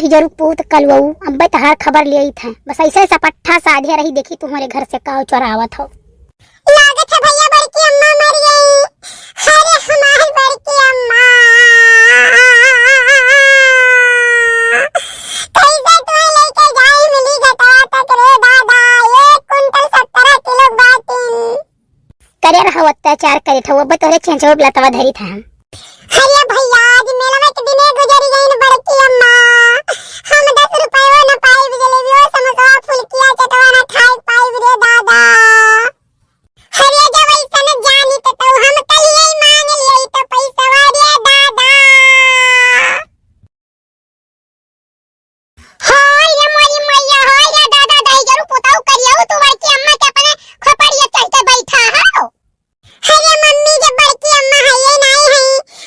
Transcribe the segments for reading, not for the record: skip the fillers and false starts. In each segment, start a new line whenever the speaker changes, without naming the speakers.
रही जरूर पूत कलवऊ। अब तहार खबर ले आई था, बस ऐसे सपट्ठा साधे रही देखी तुम्हारे घर से काव चोरावत हो।
लागत है भैया बड़की अम्मा मर गई। अरे हमारी बड़की अम्मा कैसे तुम्हें लेके जाई मिली गटवा तक रे दादा। 1 कुंटल 17 किलो बाटिन
करे रहा अत्याचार करे था वो तोरे चेंचो लतवा धरी था।
अरे भैया आज मेला में के दिने गुजरी गई न बड़की अम्मा। हम 10 रुपए न पाई जलेबी और समोसा फुलकिया चटवा न खाई पाई रे दादा। अरे जब ऐसा न जानी तो हम कल यही मांग लिए तो पैसा रे दादा।
हाय रे मोरी मैया, हाय रे दादा दही जरूर पोताऊ करियो तू बड़की अम्मा के अपने खोपड़िए चढ़ के बैठा हो।
अरे मम्मी जब बड़की अम्मा है ये नहीं है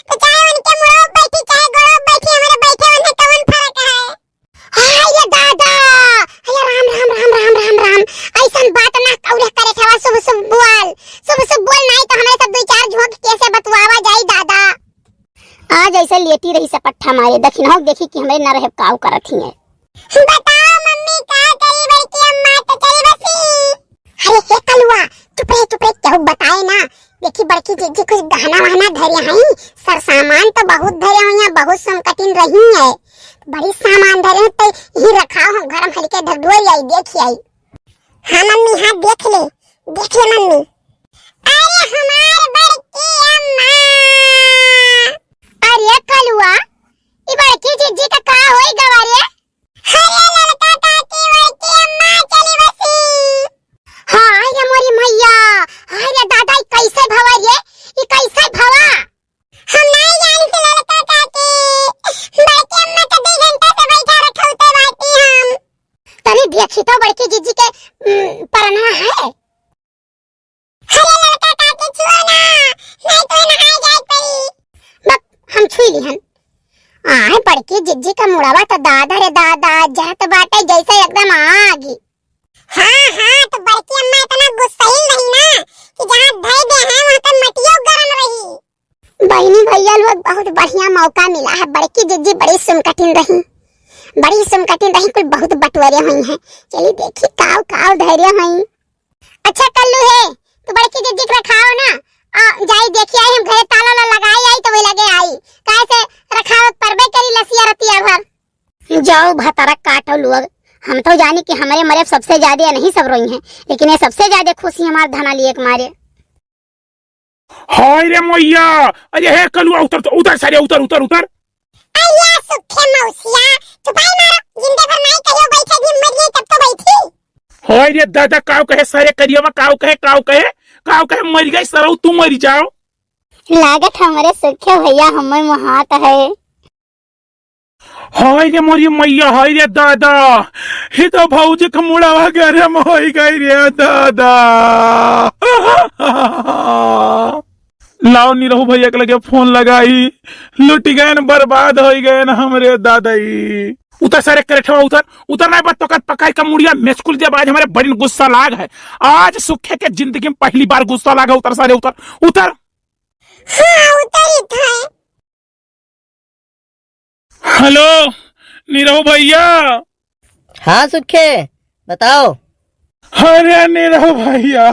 तो चाहे उनके मुड़ो बैठी चाहे गोड़ो बैठी हमारे बैठे उन्हें कौन फर्क है।
हाय रे दादा, हाय राम राम राम राम राम राम। ऐसन बात ना कौरे करे थवा। शुभ शुभ बोल नहीं तो हमें सब 2-4 झोंक कैसे बतवावा जाई दादा। आज ऐसे लेटी रही से पट्ठा मारे दखिन हो देखी कि हमें न रहे काव करत ही है।
बताओ मम्मी का करी बड़की अम्मा तो चली बसी।
अरे हे कलुआ चुप रहे क्या बताए ना। देखी बड़की जीजी कुछ गहना वहना धरे हैं, सर सामान तो बहुत धरे हुई हैं, बहुत संकटिन रही है। बड़ी सामान धरे तो ही रखा हम घर में हल्के ढगडोई आई देखी आई।
हाँ मम्मी हाँ देख ले मम्मी। अरे हमार बड़की अम्मा।
अरे कलुआ ये बड़की जीजी का होई गवारे।
अरे लड़का काकी बड़की अम्मा चली बसी।
हाय रे मोरी मैया, हाय रे दादा कैसे भवा ये कैसे भवा।
हम नहीं जान से लड़का काकी बड़की अम्मा तो 2 घंटा से बैठा रखौते बाटी हम।
तनी देखी तो बड़की जीजी के परना है।
अरे लड़का काकी छुओ ना नहीं तो नहाए जाए पड़ी।
बक हम छुई लिहन। आए बड़की जीजी का मुड़ावा तो दादा रे दादा जात बाटे जैसे एकदम आगी।
हाँ तो बड़की अम्मा इतना गुस्सैल नहीं ना कि जहाँ धई दे हैं वहाँ पे मटियो गरम रही।
बहनी भैया लोग बहुत बढ़िया मौका मिला है। बड़की जीजी बड़ी सुमकटिन रही कुल बहुत बटवरे हुई हैं। चलिए देखी काव धैर्य हुई। अच्छा कल्लू है तो बड़की जीजी को रखाओ ना। जाई देखी आई हम घरे ताला लगाई आई तो वे लगे आई कैसे रखावत परबे करी लसिया रतिया भर। जाओ भतारा काटो लोग। हम तो जानी कि हमारे मरे सबसे ज्यादा नहीं सब रोई हैं, लेकिन ये सबसे ज्यादा खुशी हमारे धना लिए के मारे।
हाय रे मैया, अरे हे कलुआ उतर तो उतर सारे उतर।
अय्या सुखे मौसिया चुपाई मारो जिंदे भर नहीं कहियो बैठे दिन मरिए तब तो बैठी।
हाय रे दादा काव कहे सारे करियवा काव कहे मर गई सरऊ तू मर जाओ।
लागत हमारे सुखे भैया हमें मुहात है।
हाय रे मोरी मैया, हाय रे दादा हे तो भौजी का मुड़ावा गरम हो गई रे दादा। लाओ नी रहू भैया के लगे फोन लगाई, लुट गए न बर्बाद हो गए न हमरे दादाई। उतर सारे करे उतर नहीं बात तो कर पकाई का मुड़िया मेचकुल जब आज हमारे बड़ी गुस्सा लाग है। आज सुखे के जिंदगी में पहली बार गुस्सा लागा। उतर सारे उतर।
हाँ उतर था।
हेलो नीरव भैया।
हाँ सुखे बताओ।
अरे नीरव भैया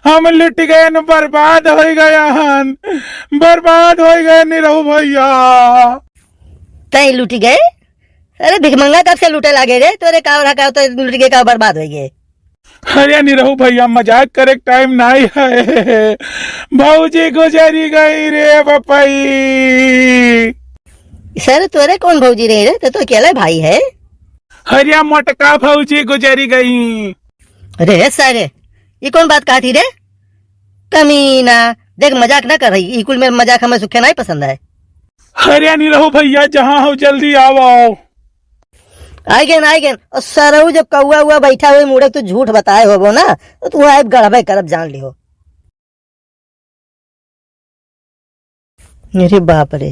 हम लुट गए न बर्बाद हो गए नीरव भैया।
तई लूटी गए? अरे भिखमंगा कब से लूटे लागे रे तोरे का रखा तो लूट गए का बर्बाद हो गए।
अरे निरहू भैया मजाक करे टाइम नहीं है। भौजी गुजरी गई रे बपाई।
सर तोरे कौन भौजी रही रे? तो अकेला भाई है।
हरिया मोटका भौजी गुजरी गई।
अरे सारे ये कौन बात कहा थी रे? कमीना देख मजाक ना कर रही। इकुल में मजाक हमें सुखे नहीं पसंद है।
हरिया निरहू भैया जहाँ हो जल्दी आओ।
आएगेन और सरऊ जब कौआ हुआ बैठा हुए मुड़े तो झूठ बताए हो ना तो तू आए गड़बे करब जान लियो। अरे बाप रे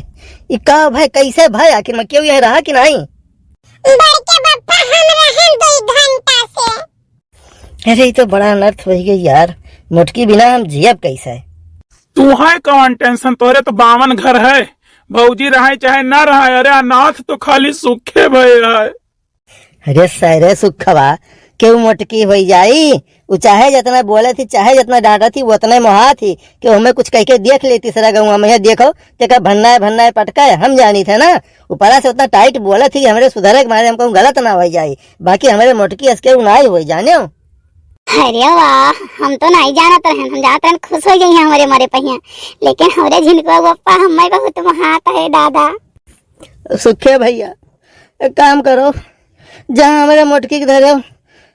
ये का भाई कैसे भाई आखिर में क्यों यह रहा कि नहीं? अरे ये तो बड़ा अनर्थ हो गई यार। मुटकी बिना हम जियब कैसे?
तू है कौन टेंशन तोरे तो 52 घर है। भौजी रहे चाहे ना रहे, अरे अनाथ तो खाली सुखे भय है।
अरे सरे सुखवा क्यों मोटकी हो जाई, वो चाहे जितना बोले थी चाहे जितना डांटा थी वो उतना मोहा थी कि हमें कुछ कह के देख लेती सरा गाँव में, देखो तेका भन्ना है पटका है, हम जानी थे ना। ऊपरा से उतना टाइट बोले थी हमारे सुधरे के मारे हमको गलत ना हो जाए, बाकी हमारे मोटकी असके उनाई हो जाने।
अरे वाह, हम तो नहीं जानत रहन, हम जात रहन खुश हो गई हैं हमारे मारे पहिया, लेकिन हमारे झिनकुआ पप्पा हमें बहुत महात है दादा।
सुखे भैया एक काम करो, जहाँ हमारे मोटकी के धरे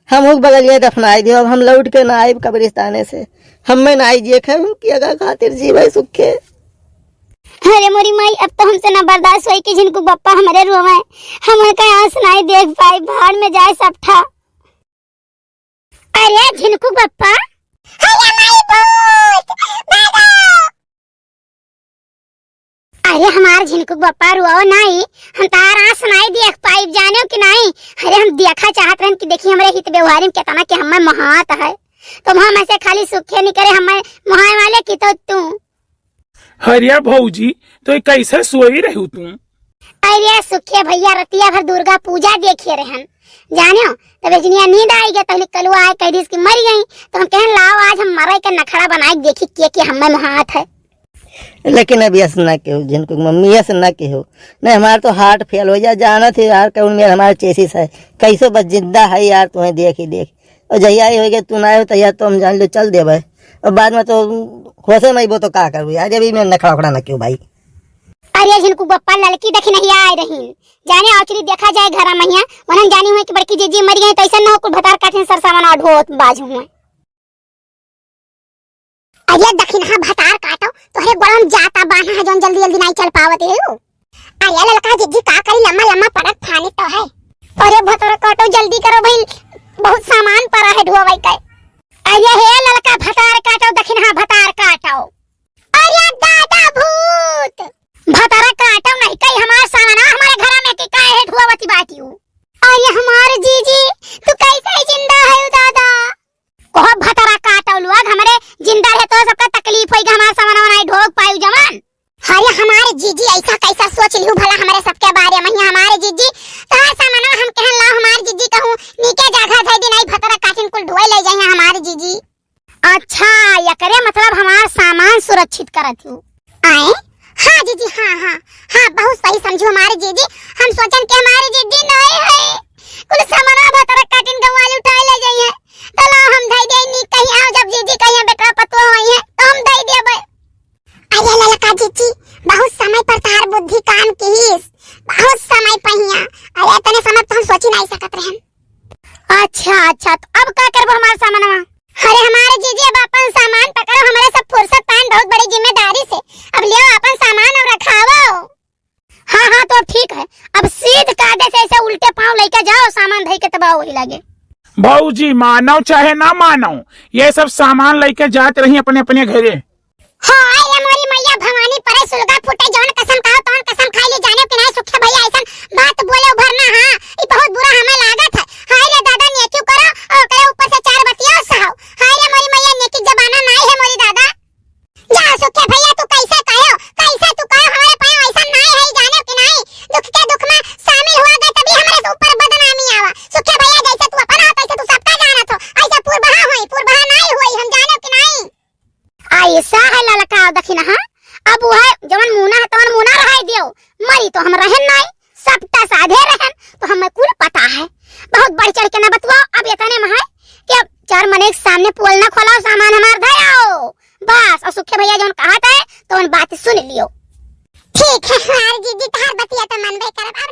हम उस बगलिया दफनाई दियो, अब हम लौट के ना आए कब्रिस्ताने से, हमें ना आई जे किया खातिर जी भाई सुखे।
अरे मोरी माई, अब तो हमसे न बर्दाश्त हुई कि झिनकू पप्पा हमारे रूम में हम उनका आंस नहीं देख पाए, भाड़ में जाए सब ठा। अरे झिनकू पप्पा,
अरे माई भूत दादा,
अरे हमार झिनकू पप्पा रुआओ नहीं, हम तार आंस नहीं देख पाई, जाने कि नहीं। अरे हम देखा चाहत रहन कि देखिए हमारे हित व्यवहार में कितना कि हमें महात है, तुम हम ऐसे खाली सुखे नहीं करे हमें महाए वाले की तो तू।
हरिया भौजी तो कैसे सोई रहू तुम?
अरे सुखे भैया रतिया भर दुर्गा पूजा देखे रहन, जानियो तब इजनिया नींद आई गया, पहले कलुआ आए कह दी इसकी मर गई, तो हम कहन लाओ आज हम मरे के नखड़ा बनाए देखी के हमें महात है।
लेकिन अब यस ना के हो जिनको मम्मी यस ना के हो, नहीं हमारा तो हार्ट फेल हो जाए, जाना थे यार कौन में हमारा चेसिस है, कैसे बस जिंदा है यार, तुम्हें देख ही देख, और जहिया ही हो गया तू ना हो तैयार तो हम जान लो चल दे भाई, और बाद में तो खोसे में वो तो क्या करूँ यार, अभी मैं नखड़ा उखड़ा ना क्यों भाई।
अरे झिनकू पप्पा लड़की देखे नहीं आए रही, जाने औचरी देखा जाए घर में वनन जानी हुई कि बड़की जीजी मर गई, तो ऐसा न हो कुल भतार काटन सरसावन ढोत बाजू हुए।
अरे दखिनहा भतार काटो तोहरे गोड़म जाता बाना है जोन जल्दी जल्दी नहीं चल पावत है। अरे लड़का जिद्दी का करी, लम्मा लम्मा पड़क थाने तो है।
अरे भतार काटो जल्दी करो भाई, बहुत सामान पड़ा है ढोवाई का। अरे हे लड़का भतार काटो, दखिनहा भतार काटो।
अरे दादा भूत
भतारा काटो नहीं कई हमार सामान हमारे घर में के काहे है ढोवती बाटियो।
अरे हमार जीजी तू कैसे जिंदा है दादा?
कहो भतारा काटो लोग हमारे जिंदा है तो सबका तकलीफ होई, हमार सामान नहीं ढोक पायु जवान।
अरे हमारे जीजी ऐसा कैसा सोच लियो भला हमारे सबके बारे में, हमारे जीजी तोहर सामान हम कहन ला हमारे जीजी कहूं नीचे जगह दे दी नहीं भतरा काटिन कुल ढोए ले जाए हमारे जीजी।
अच्छा ये करे मतलब हमार सामान सुरक्षित करत हूं
आए। हाँ जीजी हाँ बहुत सही समझो हमारे जीजी, हम सोचन के हमारे जीजी नहीं है कुल सामान भतरा काटिन गवाले उठाए ले जाइए, तो ला हम दे दे नी कहीं आओ जब जीजी कहीं बेटा पतो होई है तो हम दे देबे। अरे ललका जीजी बहुत समय पर तार बुद्धि काम कीस, बहुत समय पहिया, अरे तने समय तो हम सोची नहीं सकत रहन।
अच्छा तो अब क्या करबो हमार सामानवा?
अरे हमारे जीजी अब अपन सामान पकड़ो, हमारे सब फुर्सत पान बहुत बड़ी जिम्मेदारी से, अब लियो अपन सामान और रखावो।
हाँ तो ठीक है, अब सीध कायदे से ऐसे उल्टे पांव लेके जाओ, सामान धई के तबाह वही लगे।
भौजी मानो चाहे ना मानो ये सब सामान लेके जात रही अपने अपने घरे।
हाँ ये मोरी मैया भवानी परे सुलगा फुटे जौन कसम खाओ तौन कसम खाई ले, जाने कि नहीं सुखे भैया ऐसा बात बोले उभरना। हाँ ये बहुत बुरा हमें लागत है। हाय रे दादा नेकी करो और करे ऊपर से चार बतिया सहाओ। हाय रे मोरी मैया नेकी जमाना नहीं है मोरी दादा। जा सुखे भैया तू कैसे कहो हमारे पास ऐसा नहीं है, जाने कि नहीं दुख के दुख में शामिल हुआ गए तभी हमारे ऊपर बदनामी आवा। सुखे भैया जैसे तू अपना तैसे तू सबका जाना तो ऐसा पूर्वहा नहीं हुई हम जाने कि नहीं।
ऐसा है ललका दखिनहा, अब वह जवन मुना है तवन मुना रह दियो, मरी तो हम रहन नहीं, सबटा साधे रहन, तो हमें कुल पता है। बहुत बढ़ चढ़ के ना बतवाओ, अब इतने में है कि अब चार मने के सामने पोल ना खोलाओ, सामान हमार धयाओ बस, और सुखे भैया जवन कहा था तो उन बात सुन लियो।
ठीक है हमारी जीजी तार बतिया तो मनबे करब।